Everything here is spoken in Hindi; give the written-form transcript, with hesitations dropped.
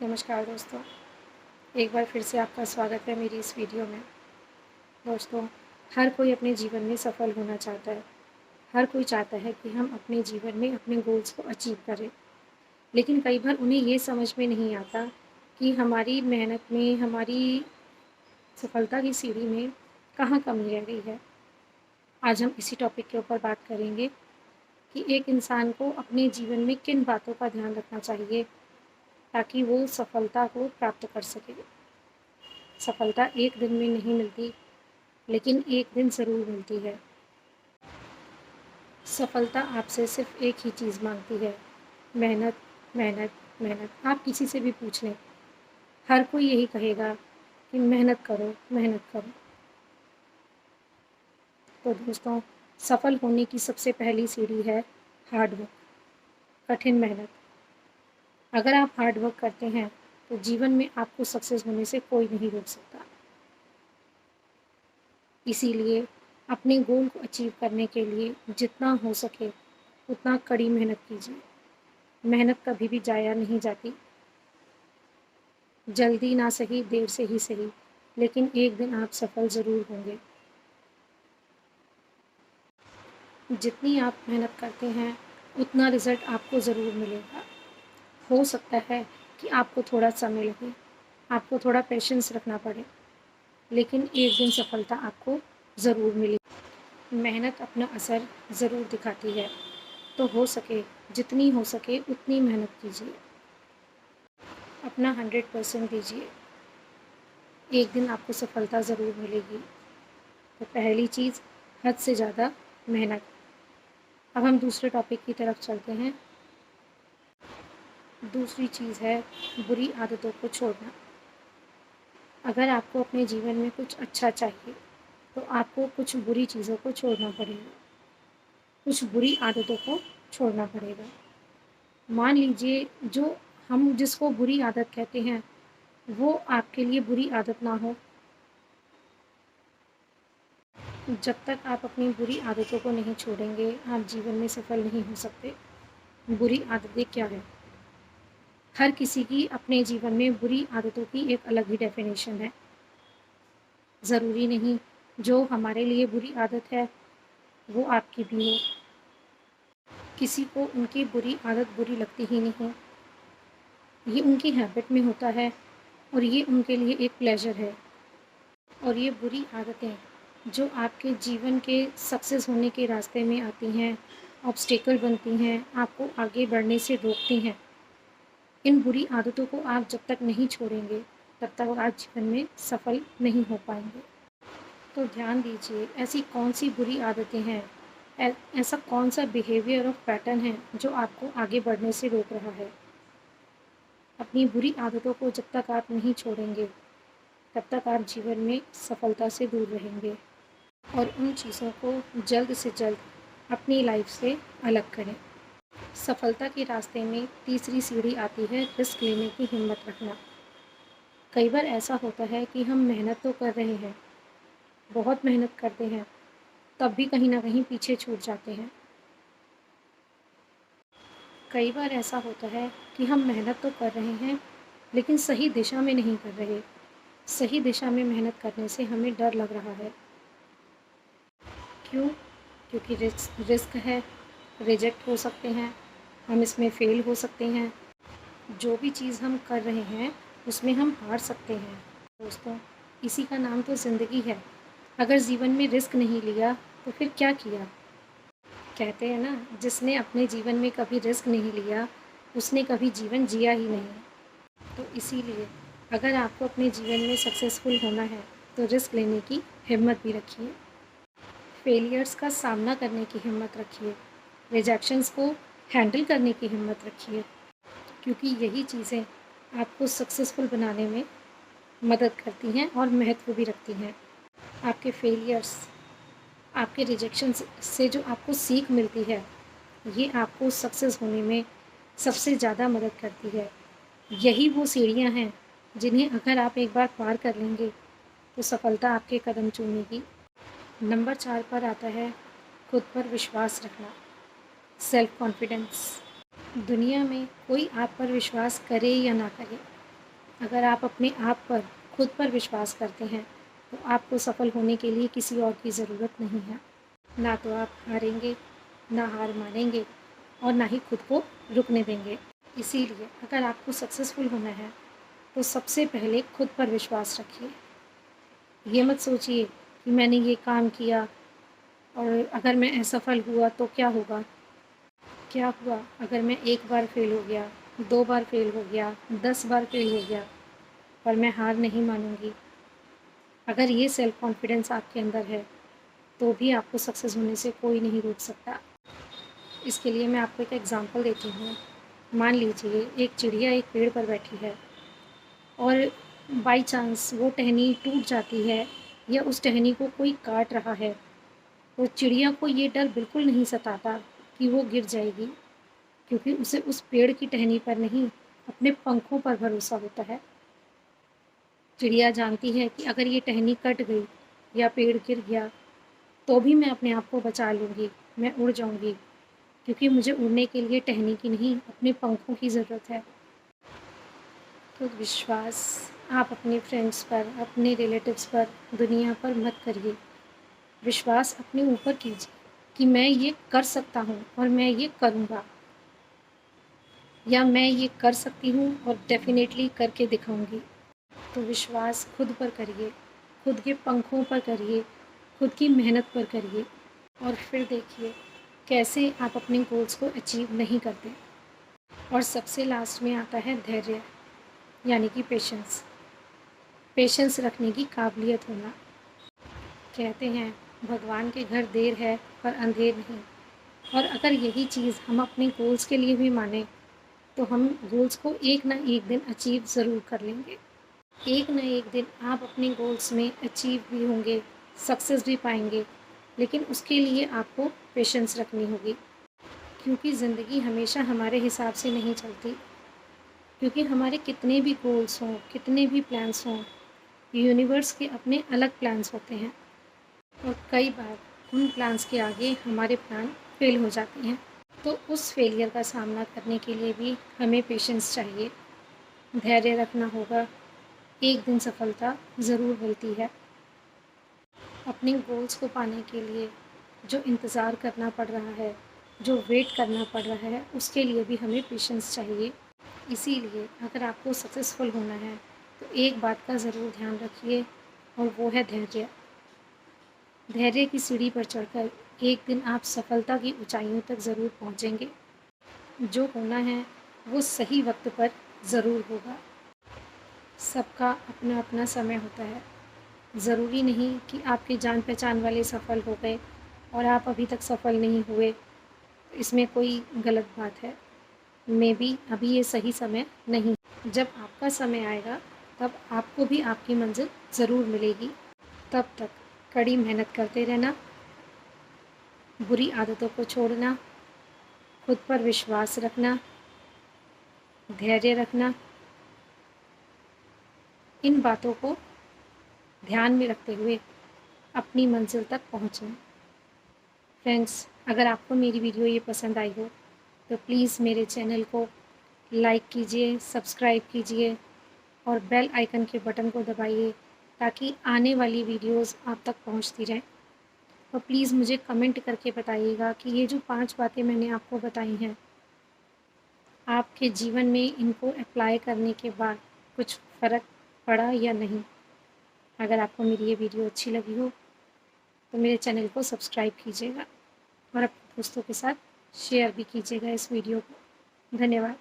नमस्कार दोस्तों, एक बार फिर से आपका स्वागत है मेरी इस वीडियो में। दोस्तों, हर कोई अपने जीवन में सफल होना चाहता है। हर कोई चाहता है कि हम अपने जीवन में अपने गोल्स को अचीव करें। लेकिन कई बार उन्हें ये समझ में नहीं आता कि हमारी मेहनत में, हमारी सफलता की सीढ़ी में कहाँ कमी रह गई है। आज हम इसी टॉपिक के ऊपर बात करेंगे कि एक इंसान को अपने जीवन में किन बातों का ध्यान रखना चाहिए ताकि वो सफलता को प्राप्त कर सके। सफलता एक दिन में नहीं मिलती, लेकिन एक दिन ज़रूर मिलती है। सफलता आपसे सिर्फ़ एक ही चीज़ माँगती है, मेहनत, मेहनत, मेहनत। आप किसी से भी पूछ लें, हर कोई यही कहेगा कि मेहनत करो, मेहनत करो। तो दोस्तों, सफल होने की सबसे पहली सीढ़ी है हार्ड वर्क, कठिन मेहनत। अगर आप हार्ड वर्क करते हैं, तो जीवन में आपको सक्सेस होने से कोई नहीं रोक सकता। इसीलिए अपने गोल को अचीव करने के लिए जितना हो सके उतना कड़ी मेहनत कीजिए। मेहनत कभी भी ज़ाया नहीं जाती। जल्दी ना सही, देर से ही सही, लेकिन एक दिन आप सफल ज़रूर होंगे। जितनी आप मेहनत करते हैं, उतना रिज़ल्ट आपको ज़रूर मिलेगा। हो सकता है कि आपको थोड़ा समय लगे, आपको थोड़ा पेशेंस रखना पड़े, लेकिन एक दिन सफलता आपको ज़रूर मिलेगी। मेहनत अपना असर ज़रूर दिखाती है, तो हो सके, जितनी हो सके उतनी मेहनत कीजिए। अपना 100% दीजिए। एक दिन आपको सफलता ज़रूर मिलेगी। तो पहली चीज़, हद से ज़्यादा मेहनत। अब हम दूसरे टॉपिक की तरफ चलते हैं। दूसरी चीज़ है बुरी आदतों को छोड़ना। अगर आपको अपने जीवन में कुछ अच्छा चाहिए, तो आपको कुछ बुरी चीज़ों को छोड़ना पड़ेगा, कुछ बुरी आदतों को छोड़ना पड़ेगा। मान लीजिए जो हम जिसको बुरी आदत कहते हैं, वो आपके लिए बुरी आदत ना हो। जब तक आप अपनी बुरी आदतों को नहीं छोड़ेंगे, आप जीवन में सफल नहीं हो सकते। बुरी आदतें क्या हैं? हर किसी की अपने जीवन में बुरी आदतों की एक अलग ही डेफ़िनेशन है। ज़रूरी नहीं जो हमारे लिए बुरी आदत है, वो आपकी भी हो। किसी को उनकी बुरी आदत बुरी लगती ही नहीं। ये उनकी हैबिट में होता है और ये उनके लिए एक प्लेज़र है। और ये बुरी आदतें जो आपके जीवन के सक्सेस होने के रास्ते में आती हैं, ऑब्स्टेकल बनती हैं, आपको आगे बढ़ने से रोकती हैं। इन बुरी आदतों को आप जब तक नहीं छोड़ेंगे, तब तक आप जीवन में सफल नहीं हो पाएँगे। तो ध्यान दीजिए, ऐसी कौन-सी बुरी आदतें हैं, ऐसा कौन-सा बिहेवियर और पैटर्न है, जो आपको आगे बढ़ने से रोक रहा है। अपनी बुरी आदतों को जब तक आप नहीं छोड़ेंगे, तब तक आप जीवन में सफलता से दूर रहेंगे। और उन चीज़ों को जल्द से जल्द अपनी लाइफ से अलग करें। सफलता के रास्ते में तीसरी सीढ़ी आती है रिस्क लेने की हिम्मत रखना। कई बार ऐसा होता है कि हम मेहनत तो कर रहे हैं, बहुत मेहनत करते हैं, तब भी कहीं न कहीं पीछे छूट जाते हैं। कई बार ऐसा होता है कि हम मेहनत तो कर रहे हैं, लेकिन सही दिशा में नहीं कर रहे। सही दिशा में मेहनत करने से हमें डर लग रहा है। क्यों? क्योंकि रिस्क है, रिजेक्ट हो सकते हैं, हम इसमें फ़ेल हो सकते हैं। जो भी चीज़ हम कर रहे हैं, उसमें हम हार सकते हैं। दोस्तों, इसी का नाम तो ज़िंदगी है। अगर जीवन में रिस्क नहीं लिया, तो फिर क्या किया? कहते हैं ना, जिसने अपने जीवन में कभी रिस्क नहीं लिया, उसने कभी जीवन जिया ही नहीं। तो इसीलिए अगर आपको अपने जीवन में सक्सेसफुल होना है, तो रिस्क लेने की हिम्मत भी रखिए। फेलियर्स का सामना करने की हिम्मत रखिए, रिजेक्शंस को हैंडल करने की हिम्मत रखिए, क्योंकि यही चीज़ें आपको सक्सेसफुल बनाने में मदद करती हैं और महत्व भी रखती हैं। आपके फेलियर्स, आपके रिजेक्शंस से जो आपको सीख मिलती है, ये आपको सक्सेस होने में सबसे ज़्यादा मदद करती है। यही वो सीढ़ियाँ हैं, जिन्हें अगर आप एक बार पार कर लेंगे, तो सफलता आपके कदम चूमेगी। नंबर 4 पर आता है खुद पर विश्वास रखना, सेल्फ कॉन्फिडेंस। दुनिया में कोई आप पर विश्वास करे या ना करे, अगर आप अपने आप पर, खुद पर विश्वास करते हैं, तो आपको सफल होने के लिए किसी और की ज़रूरत नहीं है। ना तो आप हारेंगे, ना हार मानेंगे और ना ही खुद को रुकने देंगे। इसीलिए अगर आपको सक्सेसफुल होना है, तो सबसे पहले खुद पर विश्वास रखिए। ये मत सोचिए कि मैंने ये काम किया और अगर मैं असफल हुआ तो क्या होगा? क्या हुआ अगर मैं 1 बार फ़ेल हो गया, 2 बार फ़ेल हो गया, 10 बार फ़ेल हो गया, पर मैं हार नहीं मानूँगी। अगर ये सेल्फ कॉन्फिडेंस आपके अंदर है, तो भी आपको सक्सेस होने से कोई नहीं रोक सकता। इसके लिए मैं आपको एक एग्ज़ाम्पल देती हूँ। मान लीजिए एक चिड़िया एक पेड़ पर बैठी है और बाई चांस वो टहनी टूट जाती है या उस टहनी को कोई काट रहा है, तो चिड़िया को ये डर बिल्कुल नहीं सताता कि वो गिर जाएगी, क्योंकि उसे उस पेड़ की टहनी पर नहीं, अपने पंखों पर भरोसा होता है। चिड़िया जानती है कि अगर ये टहनी कट गई या पेड़ गिर गया, तो भी मैं अपने आप को बचा लूँगी, मैं उड़ जाऊँगी, क्योंकि मुझे उड़ने के लिए टहनी की नहीं, अपने पंखों की ज़रूरत है। तो विश्वास आप अपने फ्रेंड्स पर, अपने रिलेटिव्स पर, दुनिया पर मत करिए। विश्वास अपने ऊपर कीजिए कि मैं ये कर सकता हूँ और मैं ये करूँगा, या मैं ये कर सकती हूँ और डेफ़िनेटली करके दिखाऊँगी। तो विश्वास खुद पर करिए, खुद के पंखों पर करिए, खुद की मेहनत पर करिए और फिर देखिए कैसे आप अपने गोल्स को अचीव नहीं करते। और सबसे लास्ट में आता है धैर्य, यानी कि पेशेंस। पेशेंस रखने की काबिलियत होना। कहते हैं भगवान के घर देर है पर अंधेर नहीं। और अगर यही चीज़ हम अपने गोल्स के लिए भी माने, तो हम गोल्स को एक ना एक दिन अचीव ज़रूर कर लेंगे। एक ना एक दिन आप अपने गोल्स में अचीव भी होंगे, सक्सेस भी पाएंगे, लेकिन उसके लिए आपको पेशेंस रखनी होगी, क्योंकि ज़िंदगी हमेशा हमारे हिसाब से नहीं चलती। क्योंकि हमारे कितने भी गोल्स हों, कितने भी प्लान्स हों, यूनिवर्स के अपने अलग प्लान्स होते हैं और कई बार उन प्लान्स के आगे हमारे प्लान फेल हो जाते हैं। तो उस फेलियर का सामना करने के लिए भी हमें पेशेंस चाहिए, धैर्य रखना होगा। एक दिन सफलता ज़रूर मिलती है। अपने गोल्स को पाने के लिए जो इंतज़ार करना पड़ रहा है, जो वेट करना पड़ रहा है, उसके लिए भी हमें पेशेंस चाहिए। इसीलिए अगर आपको सक्सेसफुल होना है, तो एक बात का ज़रूर ध्यान रखिए और वो है धैर्य। धैर्य की सीढ़ी पर चढ़कर एक दिन आप सफलता की ऊंचाइयों तक ज़रूर पहुंचेंगे। जो होना है वो सही वक्त पर ज़रूर होगा। सबका अपना अपना समय होता है। ज़रूरी नहीं कि आपके जान पहचान वाले सफल हो गए और आप अभी तक सफल नहीं हुए, तो इसमें कोई गलत बात है। मेबी अभी ये सही समय नहीं। जब आपका समय आएगा, तब आपको भी आपकी मंजिल ज़रूर मिलेगी। तब तक कड़ी मेहनत करते रहना, बुरी आदतों को छोड़ना, खुद पर विश्वास रखना, धैर्य रखना, इन बातों को ध्यान में रखते हुए अपनी मंजिल तक पहुँचना। फ्रेंड्स, अगर आपको मेरी वीडियो ये पसंद आई हो, तो प्लीज़ मेरे चैनल को लाइक कीजिए, सब्सक्राइब कीजिए और बेल आइकन के बटन को दबाइए, ताकि आने वाली वीडियोज़ आप तक पहुँचती रहें। और प्लीज़ मुझे कमेंट करके बताइएगा कि ये जो 5 बातें मैंने आपको बताई हैं, आपके जीवन में इनको अप्लाई करने के बाद कुछ फ़र्क पड़ा या नहीं। अगर आपको मेरी ये वीडियो अच्छी लगी हो, तो मेरे चैनल को सब्सक्राइब कीजिएगा और अपने दोस्तों के साथ शेयर भी कीजिएगा इस वीडियो को। धन्यवाद।